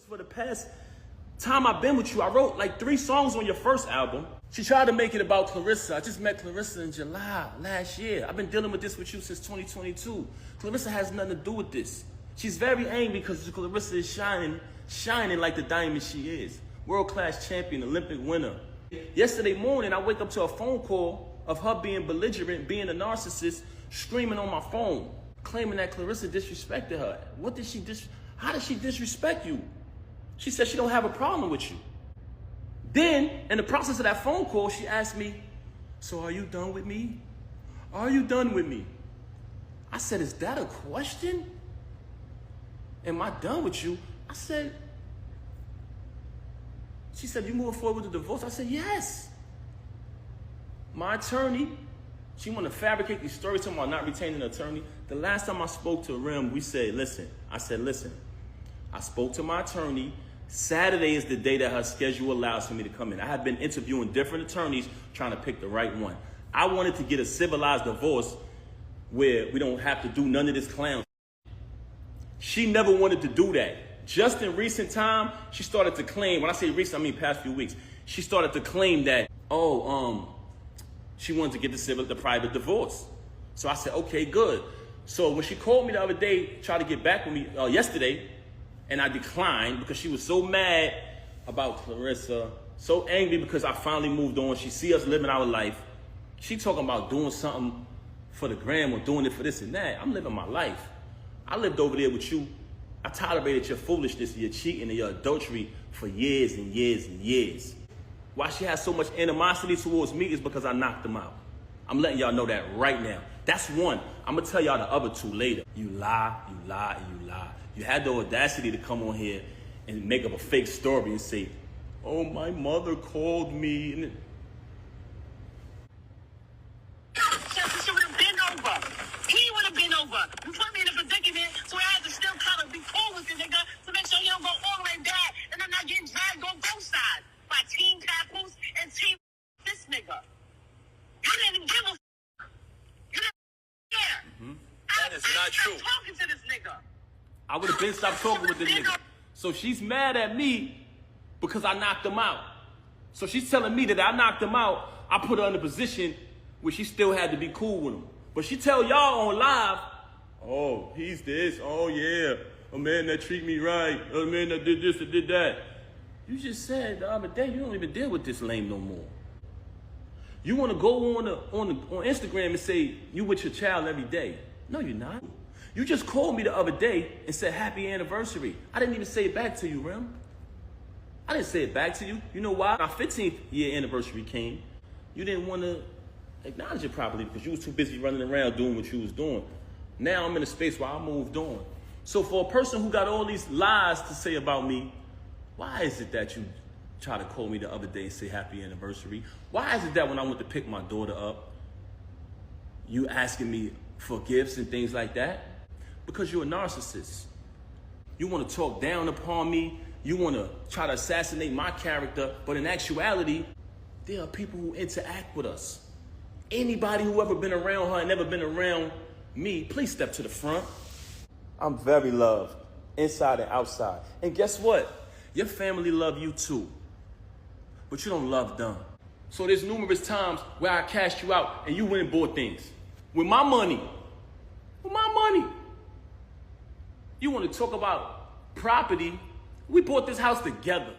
For the past time I've been with you, I wrote like 3 songs on your first album. She tried to make it about Clarissa. I just met Clarissa in July last year. I've been dealing with this with you since 2022. Clarissa has nothing to do with this. She's very angry because Clarissa is shining like the diamond she is. World-class champion, Olympic winner. Yesterday morning, I wake up to a phone call of her being belligerent, being a narcissist, screaming on my phone, claiming that Clarissa disrespected her. How did she disrespect you? She said she don't have a problem with you. Then, in the process of that phone call, she asked me, so are you done with me? Are you done with me? I said, is that a question? Am I done with you? I said, she said, you moving forward with the divorce? I said, yes. My attorney, she want to fabricate these stories talking about not retaining an attorney. The last time I spoke to Rem, we said, listen. I said, listen, I spoke to my attorney. Saturday is the day that her schedule allows for me to come in. I had been interviewing different attorneys trying to pick the right one. I wanted to get a civilized divorce where we don't have to do none of this clown. She never wanted to do that. Just in recent time, she started to claim, when I say recent, I mean past few weeks, she started to claim that, she wanted to get the private divorce. So I said, okay, good. So when she called me the other day, tried to get back with me yesterday, and I declined because she was so mad about Clarissa, so angry because I finally moved on. She see us living our life. She talking about doing something for the gram or doing it for this and that. I'm living my life. I lived over there with you. I tolerated your foolishness, your cheating, and your adultery for years and years and years. Why she has so much animosity towards me is because I knocked them out. I'm letting y'all know that right now. That's one. I'm going to tell y'all the other 2 later. You lie, you lie, and you lie. You had the audacity to come on here and make up a fake story and say, oh, my mother called me. She would have been over. He would have been over. You put me in a predicament, so I had to still kind of be cool with the nigga to make sure he don't go all the way back and I'm not getting dragged on both sides by team tackles and team this nigga. You didn't even give a You didn't care. That is not true. I'm talking to this nigga. I would have been stopped talking with this nigga. So she's mad at me because I knocked him out. So she's telling me that I knocked him out. I put her in a position where she still had to be cool with him. But she tell y'all on live, oh, he's this. Oh, yeah. A man that treat me right. A man that did this and did that. You just said the other day you don't even deal with this lame no more. You want to go on Instagram and say you with your child every day. No, you're not. You just called me the other day and said happy anniversary. I didn't even say it back to you, Rem. I didn't say it back to you. You know why? Our 15th year anniversary came. You didn't want to acknowledge it properly because you was too busy running around doing what you was doing. Now I'm in a space where I moved on. So for a person who got all these lies to say about me, why is it that you try to call me the other day and say happy anniversary? Why is it that when I went to pick my daughter up, you asking me for gifts and things like that? Because you're a narcissist. You want to talk down upon me. You want to try to assassinate my character. But in actuality, there are people who interact with us. Anybody who ever been around her and never been around me, please step to the front. I'm very loved, inside and outside. And guess what? Your family love you too. But you don't love them. So there's numerous times where I cashed you out and you went and bought things. With my money. With my money. You want to talk about property? We bought this house together.